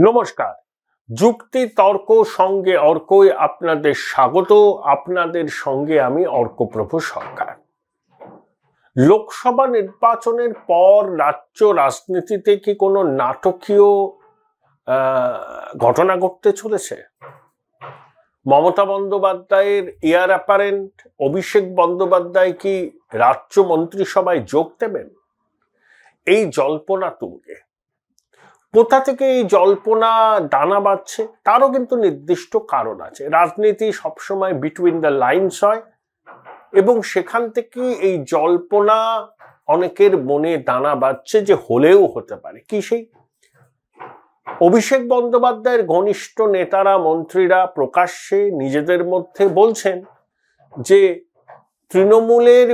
নমস্কার। যুক্তি তর্ক সঙ্গে অর্কই আপনাদের স্বাগত। আপনাদের সঙ্গে আমি অর্কপ্রভু সরকার। লোকসভা নির্বাচনের পর রাজ্য রাজনীতিতে কি কোনো নাটকীয় ঘটনা ঘটতে চলেছে? মমতা বন্দ্যোপাধ্যায়ের এয়ার অ্যাপারেন্ট অভিষেক বন্দ্যোপাধ্যায় কি রাজ্য মন্ত্রিসভায় যোগ দেবেন? এই জল্পনা তুঙ্গে। কোথা থেকে এই জল্পনা দানা বাঁধছে তারও কিন্তু নির্দিষ্ট কারণ আছে। রাজনীতি সবসময় বিটুইন দ্য লাইনস হয় এবং সেখান থেকে এই জল্পনা অনেকের মনে দানা বাঁধছে যে হলেও হতে পারে। কি সেই? অভিষেক বন্দ্যোপাধ্যায়ের ঘনিষ্ঠ নেতারা মন্ত্রীরা প্রকাশ্যে নিজেদের মধ্যে বলছেন যে তৃণমূলের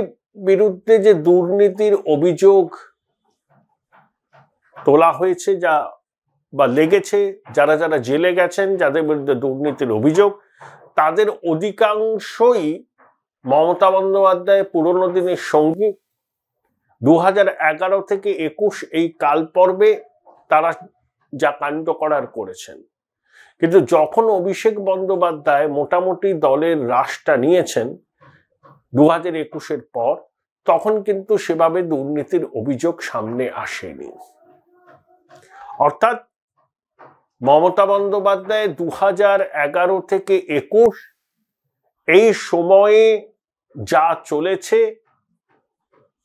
বিরুদ্ধে যে দুর্নীতির অভিযোগ তোলা হয়েছে বা লেগেছে, যারা যারা জেলে গেছেন, যাদের বিরুদ্ধে দুর্নীতির অভিযোগ, তাদের অধিকাংশই মমতা বন্দ্যোপাধ্যায় পুরনো দিনের সঙ্গী। 2011 থেকে 21 এই কাল পর্বে তারা যা কাণ্ড করার করেছেন। কিন্তু যখন অভিষেক বন্দ্যোপাধ্যায় মোটামুটি দলের রাশটা নিয়েছেন 2021-এর পর, তখন কিন্তু সেভাবে দুর্নীতির অভিযোগ সামনে আসেনি। অর্থাৎ মমতা বন্দ্যোপাধ্যায় 2011 থেকে 21 এই সময়ে যা চলেছে,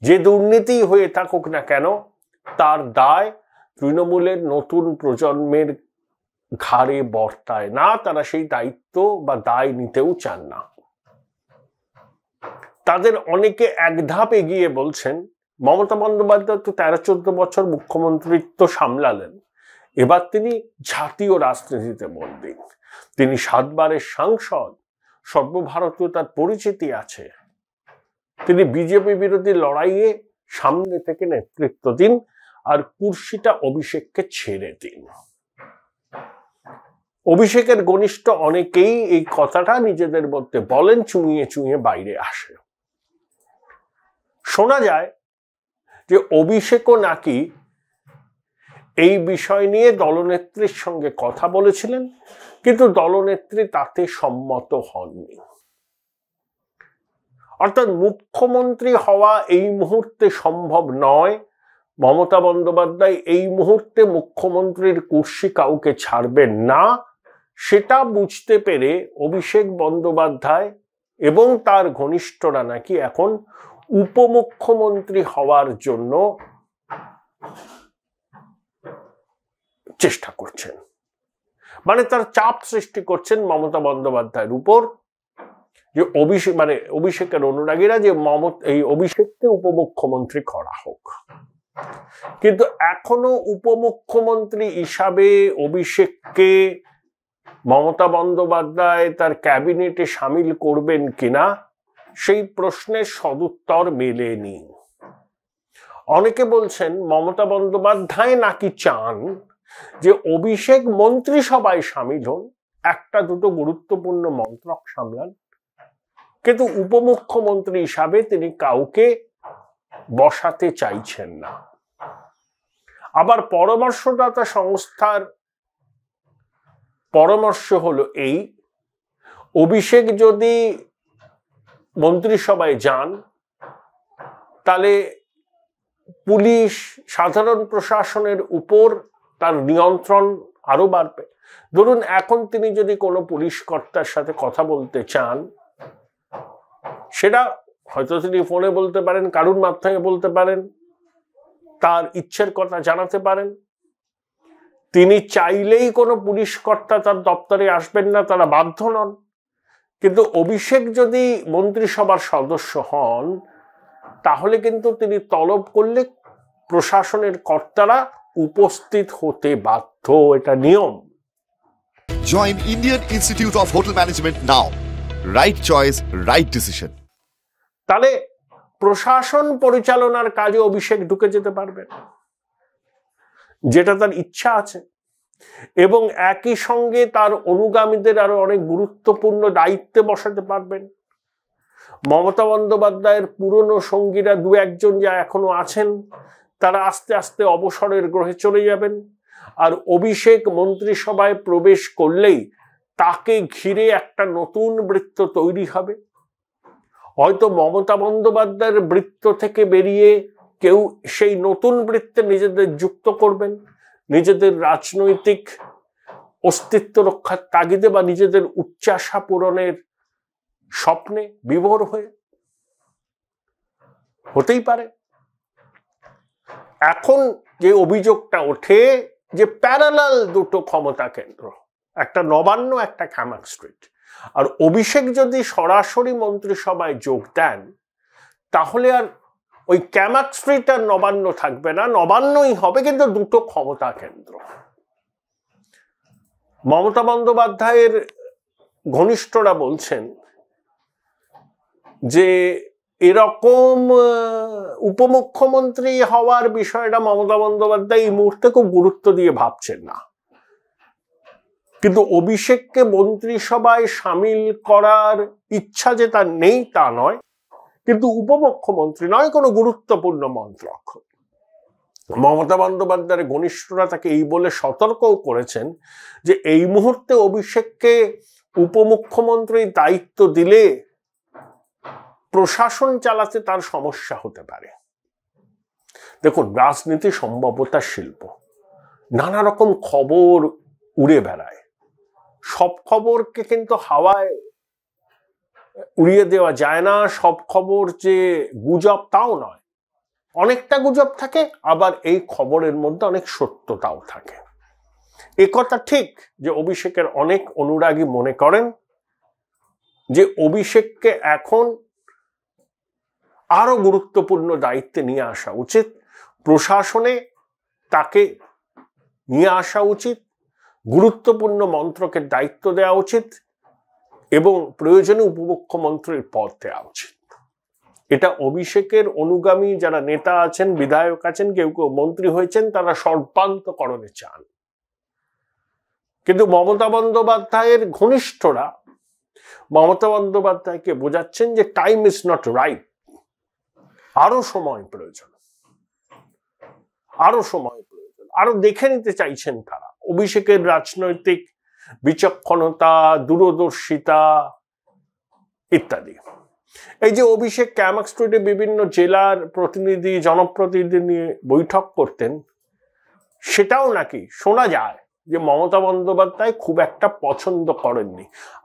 যে দুর্নীতি হয়ে থাকুক না কেন, তার দায় তৃণমূলের নতুন প্রজন্মের ঘাড়ে বর্তায় না। তারা সেই দায়িত্ব বা দায় নিতেও চান না। তাদের অনেকে এক ধাপ এগিয়ে বলছেন, মমতা বন্দ্যোপাধ্যায় তো 13-14 বছর মুখ্যমন্ত্রিত্ব সামলালেন, এবার তিনি জাতীয় রাজনীতিতে মন দিন। তিনি 7 বারের সাংসদ, সর্বভারতীয় তার পরিচিতি আছে। তিনি বিজেপি বিরোধী লড়াইয়ে সামনে থেকে নেতৃত্ব দিন আর কুর্সিটা অভিষেককে ছেড়ে দিন। অভিষেকের ঘনিষ্ঠ অনেকেই এই কথাটা নিজেদের মধ্যে বলেন, চুইয়ে চুইয়ে বাইরে আসে। শোনা যায় যে অভিষেকও নাকি এই বিষয় নিয়ে দলনেত্রীর সঙ্গে কথা বলেছিলেন, কিন্তু দলনেত্রী তাতে সম্মত হননি। অর্থাৎ মুখ্যমন্ত্রী হওয়া এই মুহূর্তে সম্ভব নয়। মমতা বন্দ্যোপাধ্যায় এই মুহূর্তে মুখ্যমন্ত্রীর কুর্সি কাউকে ছাড়বেন না, সেটা বুঝতে পেরে অভিষেক বন্দ্যোপাধ্যায় এবং তার ঘনিষ্ঠরা নাকি এখন উপমুখ্যমন্ত্রী হওয়ার জন্য চেষ্টা করছেন। মানে তার চাপ সৃষ্টি করছেন মমতা বন্দ্যোপাধ্যায়ের উপর, যে অভিষেকের অনুরাগীরা যে এই অভিষেককে উপমুখ্যমন্ত্রী করা হোক। কিন্তু এখনো উপমুখ্যমন্ত্রী হিসাবে অভিষেককে মমতা বন্দ্যোপাধ্যায় তার ক্যাবিনেটে সামিল করবেন কিনা সেই প্রশ্নের সদুত্তর মেলেনি। অনেকে বলছেন মমতা বন্দ্যোপাধ্যায় নাকি চান যে অভিষেক মন্ত্রিসভায় সামিল হন, 1-2 গুরুত্বপূর্ণ মন্ত্রক সামলান, কিন্তু উপমুখ্যমন্ত্রী হিসাবে তিনি কাউকে বসাতে চাইছেন না। আবার পরামর্শদাতা সংস্থার পরামর্শ হলো এই, অভিষেক যদি মন্ত্রিসভায় যান তাহলে পুলিশ, সাধারণ প্রশাসনের উপর তার নিয়ন্ত্রণ আরো বাড়বে। ধরুন এখন তিনি যদি কোনো পুলিশ কর্তার সাথে কথা বলতে চান, সেটা হয়তো তিনি ফোনে বলতে পারেন, কারুর মাধ্যমে বলতে পারেন, তার ইচ্ছের কথা জানাতে পারেন। তিনি চাইলেই কোনো পুলিশ কর্তা তার দপ্তরে আসবেন না, তারা বাধ্য নন। কিন্তু অভিষেক যদি মন্ত্রিসভার সদস্য হন, তাহলে কিন্তু তিনি তলব করলে প্রশাসনের কর্তারা উপস্থিত হতে বাধ্য, এটা নিয়ম। Join Indian Institute of Hotel Management now. Right choice, right decision. তাহলে প্রশাসন পরিচালনার কাজে অভিষেক ঢুকে যেতে পারবেন, যেটা তার ইচ্ছা আছে, এবং একই সঙ্গে তার অনুগামীদের আরো অনেক গুরুত্বপূর্ণ দায়িত্বে বসাতে পারবেন। মমতা বন্দ্যোপাধ্যায়ের পুরনো সঙ্গীরা 2-1 জন যা এখনো আছেন, তারা আস্তে আস্তে অবসরের গ্রহে চলে যাবেন। আর অভিষেক মন্ত্রিসভায় প্রবেশ করলেই তাকে ঘিরে একটা নতুন বৃত্ত তৈরি হবে। হয়তো মমতা বন্দ্যোপাধ্যায়ের বৃত্ত থেকে বেরিয়ে কেউ সেই নতুন বৃত্তে নিজেদের যুক্ত করবেন, নিজেদের রাজনৈতিক অস্তিত্ব রক্ষার তাগিদে বা নিজেদের উচ্চাশা পূরণের স্বপ্নে বিভোর হয়ে, হতেই পারে। এখন যে অভিযোগটা ওঠে যে প্যারালাল দুটো ক্ষমতা কেন্দ্র, একটা নবান্ন, একটা কামাক স্ট্রিট, আর অভিষেক যদি সরাসরি মন্ত্রিসভায় যোগ দেন তাহলে আর ওই কামাক স্ট্রিট আর নবান্ন থাকবে না, নবান্নই হবে, কিন্তু দুটো ক্ষমতা কেন্দ্র। মমতা বন্দ্যোপাধ্যায়ের ঘনিষ্ঠরা বলছেন যে এরকম উপমুখ্যমন্ত্রী হওয়ার বিষয়টা মমতা বন্দ্যোপাধ্যায় এই মুহূর্তে খুব গুরুত্ব দিয়ে ভাবছেন না, কিন্তু অভিষেককে মন্ত্রিসভায় সামিল করার ইচ্ছা যে তার নেই তা নয়, কিন্তু উপমুখ্যমন্ত্রী নয়, কোনো গুরুত্বপূর্ণ মন্ত্রক। মমতা বন্দ্যোপাধ্যায়ের ঘনিষ্ঠরা তাকে এই বলে সতর্কও করেছেন যে এই মুহূর্তে অভিষেককে উপমুখ্যমন্ত্রীর দায়িত্ব দিলে প্রশাসন চালাতে তার সমস্যা হতে পারে। দেখুন, রাজনীতি সম্ভাব্যতার শিল্প, নানা রকম খবর উড়ে বেড়ায়, সব খবরকে কিন্তু হাওয়ায় উড়িয়ে দেওয়া যায় না, সব খবর যে গুজব তাও নয়, অনেকটা গুজব থাকে, আবার এই খবরের মধ্যে অনেক সত্যতাও থাকে। একথা ঠিক যে অভিষেকের অনেক অনুরাগী মনে করেন যে অভিষেককে এখন আরো গুরুত্বপূর্ণ দায়িত্বে নিয়ে আসা উচিত, প্রশাসনে তাকে নিয়ে আসা উচিত, গুরুত্বপূর্ণ মন্ত্রকের দায়িত্ব দেওয়া উচিত এবং প্রয়োজনে উপমুখ্যমন্ত্রীর পদ দেওয়া উচিত। এটা অভিষেকের অনুগামী যারা নেতা আছেন, বিধায়ক আছেন, কেউ কেউ মন্ত্রী হয়েছেন, তারা সর্বান্তকরণে চান। কিন্তু মমতা বন্দ্যোপাধ্যায়ের ঘনিষ্ঠরা মমতা বন্দ্যোপাধ্যায়কে বোঝাচ্ছেন যে টাইম ইজ নট রাইট, আরো সময় প্রয়োজন, আরো সময় প্রয়োজন, আরো দেখে নিতে চাইছেন তারা অভিষেকের রাজনৈতিক বিচক্ষণতা, দূরদর্শিতা ইত্যাদি। এই যে অভিষেক কামাক স্ট্রিটে বিভিন্ন জেলার প্রতিনিধি, জনপ্রতিনিধি নিয়ে বৈঠক করতেন, সেটাও নাকি শোনা যায় যে মমতা বন্দ্যোপাধ্যায় খুব একটা পছন্দ করেননি।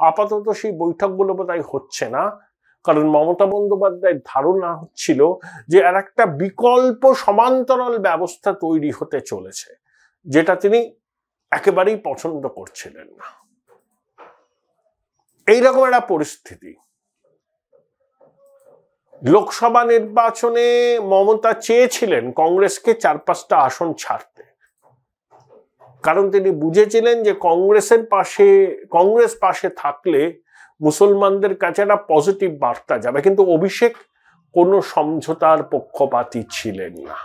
আপাতত সেই বৈঠকগুলো বোধহয় হচ্ছে না, কারণ মমতা বন্দ্যোপাধ্যায়ের ধারণা হচ্ছিল যে আর একটা বিকল্প সমান্তরাল ব্যবস্থা তৈরি হতে চলেছে, যেটা তিনি একেবারেই পছন্দ করছিলেন না। এইরকম একটা পরিস্থিতি। লোকসভা নির্বাচনে মমতা চেয়েছিলেন কংগ্রেসকে 4-5টা আসন ছাড়তে, কারণ তিনি বুঝেছিলেন যে কংগ্রেস পাশে থাকলে মুসলমানদের কাছে একটা পজিটিভ বার্তা যাবে। কিন্তু অভিষেক কোনো সমঝোতার পক্ষপাতী ছিলেন না।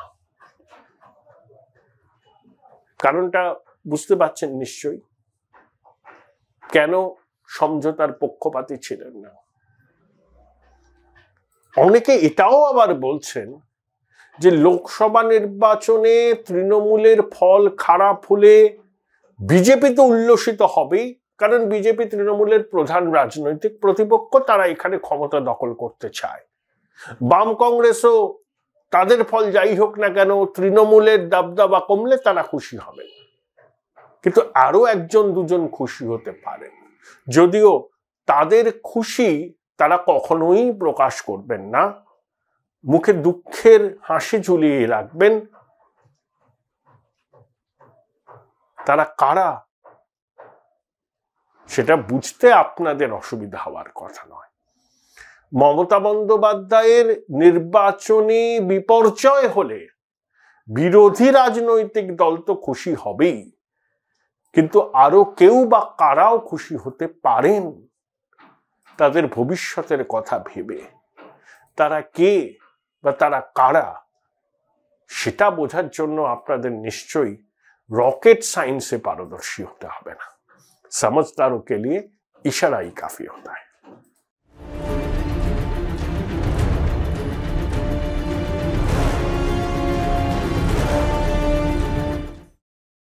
কারণটা বুঝতে পারছেন নিশ্চয়ই, কেন সমঝোতার পক্ষপাতী ছিলেন না। অনেকে এটাও আবার বলছেন যে লোকসভা নির্বাচনে তৃণমূলের ফল খারাপ হলে বিজেপি তো উল্লসিত হবেই, কারণ বিজেপি তৃণমূলের প্রধান রাজনৈতিক প্রতিপক্ষ, তারা এখানে ক্ষমতা দখল করতে চায়। বাম কংগ্রেসও তাদের ফল যাই হোক না কেন তৃণমূলের দাবদাবা কমলে তারা খুশি হবে, কিন্তু আরো 1-2জন খুশি হতে পারে, যদিও তাদের খুশি তারা কখনোই প্রকাশ করবেন না, মুখে দুঃখের হাসি ঝুলিয়ে রাখবেন। তারা কারা সেটা বুঝতে আপনাদের অসুবিধা হওয়ার কথা নয়। মমতা বন্দ্যোপাধ্যায়ের নির্বাচনী বিপর্যয় হলে বিরোধী রাজনৈতিক দল তো খুশি হবেই, কিন্তু আরো কেউ বা কারাও খুশি হতে পারেন তাদের ভবিষ্যতের কথা ভেবে। তারা কে বা তারা কারা সেটা বোঝার জন্য আপনাদের নিশ্চয়ই रॉकेट साइंस से पारदर्शी होते হবে না। समझदारों के लिए इशारा ही काफी होता है।